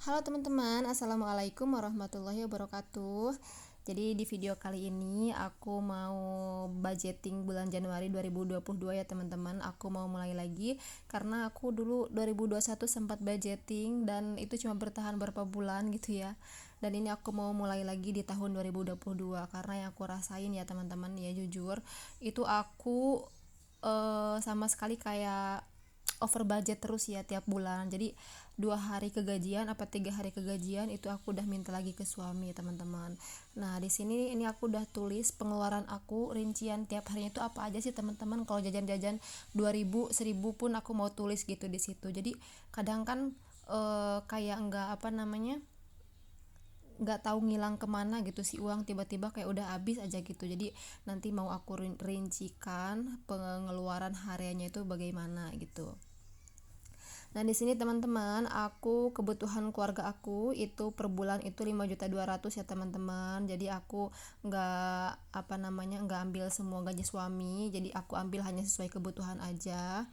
Halo teman-teman, Assalamualaikum warahmatullahi wabarakatuh. Jadi di video kali ini aku mau budgeting bulan Januari 2022 ya teman-teman. Aku mau mulai lagi karena aku dulu 2021 sempat budgeting dan itu cuma bertahan beberapa bulan gitu ya. Dan ini aku mau mulai lagi di tahun 2022 karena yang aku rasain ya teman-teman ya, jujur itu aku sama sekali kayak over budget terus ya tiap bulan. Jadi 2 hari kegajian apa 3 hari kegajian itu aku udah minta lagi ke suami teman-teman. Nah di sini ini aku udah tulis pengeluaran aku rincian tiap harinya itu apa aja sih teman-teman. Kalau jajan-jajan 2000 1000 pun aku mau tulis gitu di situ. Jadi kadang kan kayak nggak tahu ngilang kemana gitu si uang, tiba-tiba kayak udah habis aja gitu. Jadi nanti mau aku rincikan pengeluaran hariannya itu bagaimana gitu. Nah, di sini teman-teman, aku kebutuhan keluarga aku itu per bulan itu 5.200.000 ya teman-teman. Jadi aku nggak ambil semua gaji suami. Jadi aku ambil hanya sesuai kebutuhan aja.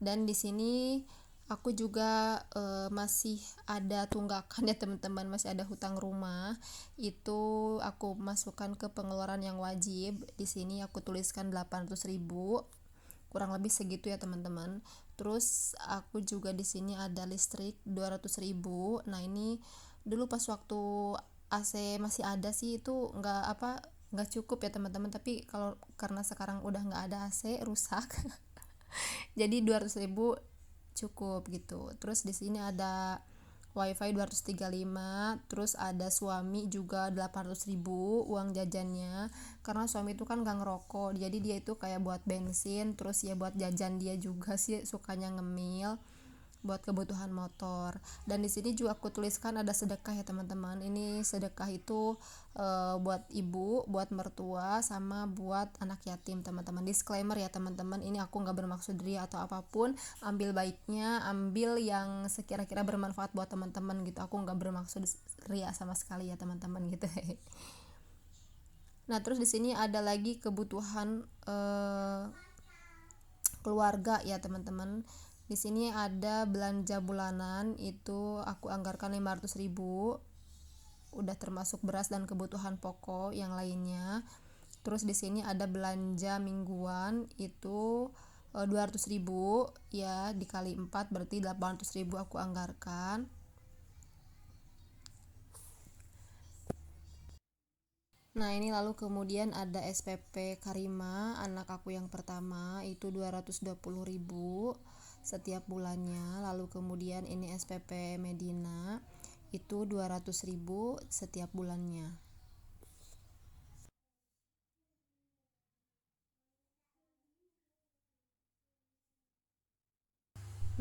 Dan di sini aku juga masih ada tunggakan ya teman-teman, masih ada hutang rumah. Itu aku masukkan ke pengeluaran yang wajib. Di sini aku tuliskan 800.000, kurang lebih segitu ya teman-teman. Terus aku juga di sini ada listrik 200.000. Nah ini dulu pas waktu AC masih ada sih itu nggak cukup ya teman-teman, tapi kalau karena sekarang udah nggak ada AC rusak jadi 200.000 cukup gitu. Terus di sini ada wifi 235, terus ada suami juga 800.000 uang jajannya, karena suami itu kan gak ngerokok, jadi dia itu kayak buat bensin, terus ya buat jajan dia juga sih sukanya ngemil buat kebutuhan motor. Dan di sini juga aku tuliskan ada sedekah ya teman-teman. Ini sedekah itu buat ibu, buat mertua, sama buat anak yatim teman-teman. Disclaimer ya teman-teman, ini aku nggak bermaksud ria atau apapun. Ambil baiknya, ambil yang sekira-kira bermanfaat buat teman-teman gitu. Aku nggak bermaksud ria sama sekali ya teman-teman gitu. Nah terus di sini ada lagi kebutuhan keluarga ya teman-teman. Di sini ada belanja bulanan, itu aku anggarkan 500.000, udah termasuk beras dan kebutuhan pokok yang lainnya. Terus di sini ada belanja mingguan, itu 200.000 ya, dikali 4 berarti 800.000 aku anggarkan. Nah ini lalu kemudian ada SPP Karima anak aku yang pertama itu 220.000 setiap bulannya. Lalu kemudian ini SPP Medina itu 200.000 setiap bulannya.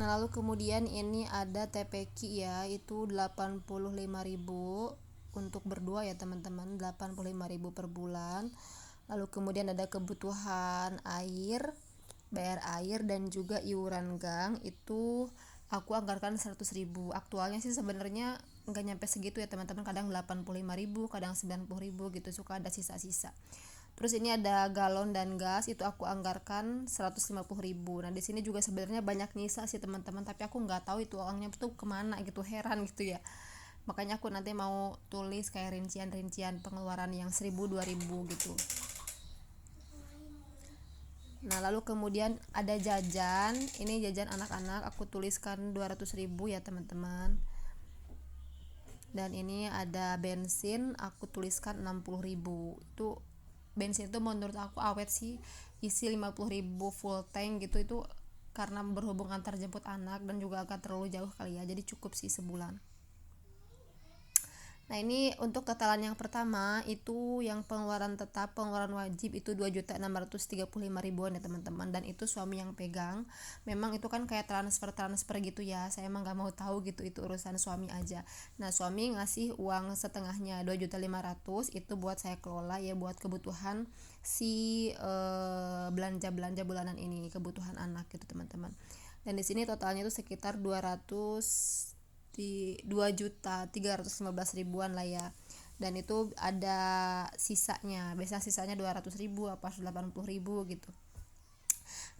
Nah lalu kemudian ini ada TPQ ya, itu 85.000 untuk berdua ya teman-teman, 85.000 per bulan. Lalu kemudian ada kebutuhan air, bayar air dan juga iuran gang, itu aku anggarkan 100.000. Aktualnya sih sebenarnya nggak nyampe segitu ya teman-teman, kadang 85.000, kadang 90.000 gitu, suka ada sisa-sisa. Terus ini ada galon dan gas, itu aku anggarkan 150.000. Nah di sini juga sebenarnya banyak nyisa sih teman-teman, tapi aku nggak tahu itu uangnya tuh kemana gitu, heran gitu ya. Makanya aku nanti mau tulis kayak rincian-rincian pengeluaran yang 1.000 2.000 gitu. Nah lalu kemudian ada jajan, ini jajan anak-anak aku tuliskan 200.000 ya teman-teman. Dan ini ada bensin aku tuliskan 60.000. Itu bensin itu menurut aku awet sih, isi 50.000 full tank gitu, itu karena berhubung antar jemput anak dan juga agak terlalu jauh kali ya, jadi cukup sih sebulan. Nah ini untuk totalan yang pertama, itu yang pengeluaran tetap, pengeluaran wajib itu 2.635.000 ya teman-teman, dan itu suami yang pegang. Memang itu kan kayak transfer gitu ya, saya emang gak mau tahu gitu, itu urusan suami aja. Nah suami ngasih uang setengahnya 2.500.000, itu buat saya kelola ya, buat kebutuhan si belanja-belanja bulanan ini, kebutuhan anak gitu teman-teman. Dan di sini totalnya itu sekitar 2.315.000-an lah ya. Dan itu ada sisanya, biasanya sisanya 200.000 apa 180.000 gitu.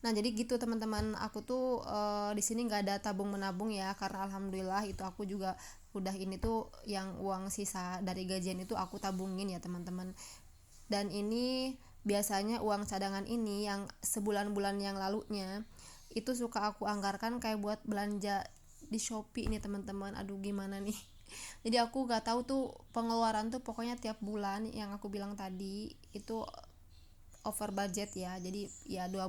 Nah jadi gitu teman-teman, aku tuh di sini nggak ada tabung menabung ya, karena alhamdulillah itu aku juga udah ini tuh yang uang sisa dari gajian itu aku tabungin ya teman-teman. Dan ini biasanya uang cadangan ini yang sebulan-bulan yang lalunya itu suka aku anggarkan kayak buat belanja di Shopee nih teman-teman. Aduh gimana nih. Jadi aku gak tahu tuh pengeluaran tuh pokoknya tiap bulan yang aku bilang tadi itu over budget ya. Jadi ya 2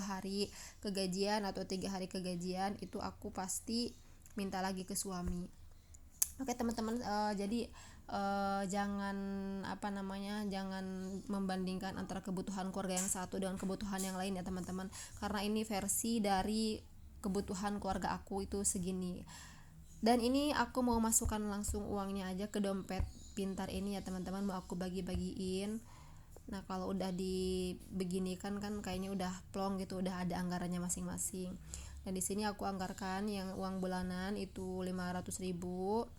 hari kegajian atau 3 hari kegajian itu aku pasti minta lagi ke suami. Oke teman-teman, jadi jangan jangan membandingkan antara kebutuhan keluarga yang satu dengan kebutuhan yang lain ya teman-teman, karena ini versi dari kebutuhan keluarga aku itu segini. Dan ini aku mau masukkan langsung uangnya aja ke dompet pintar ini ya teman-teman, mau aku bagi-bagiin. Nah kalau udah dibeginikan kan kayaknya udah plong gitu, udah ada anggarannya masing-masing. Dan di sini aku anggarkan yang uang bulanan itu 500.000.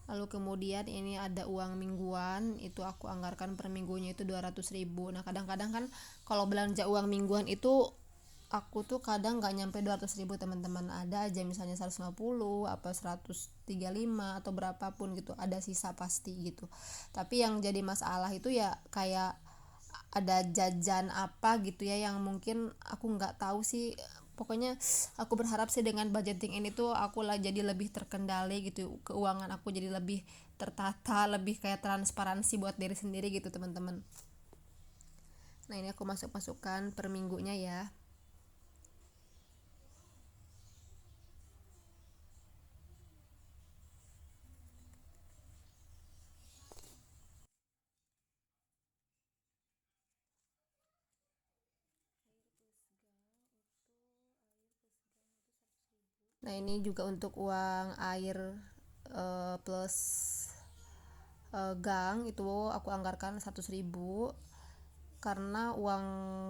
Lalu kemudian ini ada uang mingguan, itu aku anggarkan per minggunya itu 200.000. Nah kadang-kadang kan kalau belanja uang mingguan itu aku tuh kadang gak nyampe 200.000 teman-teman, ada aja misalnya 150 apa 135 atau berapapun gitu, ada sisa pasti gitu. Tapi yang jadi masalah itu ya kayak ada jajan apa gitu ya yang mungkin aku nggak tahu sih. Pokoknya aku berharap sih dengan budgeting ini tuh aku lah jadi lebih terkendali gitu, keuangan aku jadi lebih tertata, lebih kayak transparansi buat diri sendiri gitu teman-teman. Nah ini aku masukkan per minggunya ya. Nah ini juga untuk uang air plus gang itu aku anggarkan 100.000, karena uang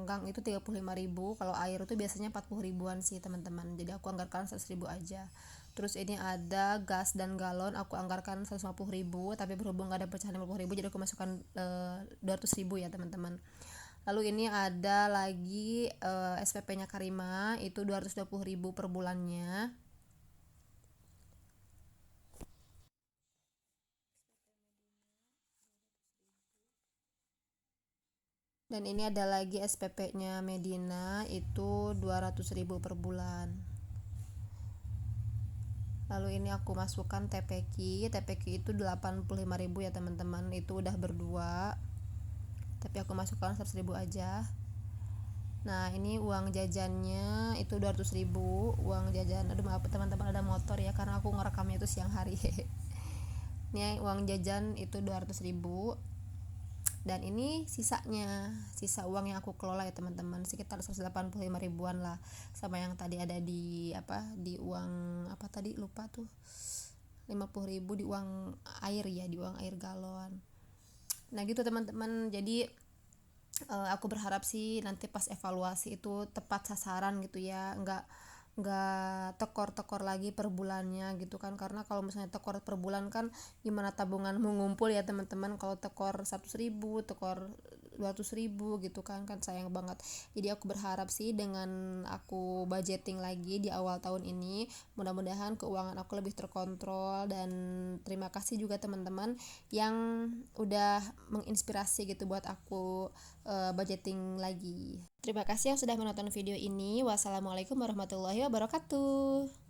gang itu 35.000, kalau air itu biasanya 40.000-an sih teman-teman, jadi aku anggarkan 100.000 aja. Terus ini ada gas dan galon, aku anggarkan 150.000, tapi berhubung gak ada pecahan 50.000 jadi aku masukkan 200.000 ya teman-teman. Lalu ini ada lagi SPP-nya Karima itu 220.000 per bulannya. Dan ini ada lagi SPP-nya Medina itu 200.000 per bulan. Lalu ini aku masukkan TPQ itu 85.000 ya teman-teman, itu udah berdua. Tapi aku masukkan 100.000 aja. Nah ini uang jajannya itu 200.000, uang jajan. Aduh maaf teman-teman ada motor ya karena aku ngerekamnya itu siang hari. Ini uang jajan itu 200.000. Dan ini sisa uang yang aku kelola ya teman-teman, sekitar 185.000-an lah, sama yang tadi ada di uang apa tadi lupa tuh, 50.000 di uang air ya, di uang air galon. Nah gitu teman-teman, jadi aku berharap sih nanti pas evaluasi itu tepat sasaran gitu ya, nggak tekor-tekor lagi per bulannya gitu kan, karena kalau misalnya tekor per bulan kan gimana tabungan mengumpul ya teman-teman, kalau tekor 100.000 tekor 200.000 gitu kan sayang banget. Jadi aku berharap sih dengan aku budgeting lagi di awal tahun ini, mudah-mudahan keuangan aku lebih terkontrol. Dan terima kasih juga teman-teman yang udah menginspirasi gitu buat aku budgeting lagi. Terima kasih yang sudah menonton video ini. Wassalamualaikum warahmatullahi wabarakatuh.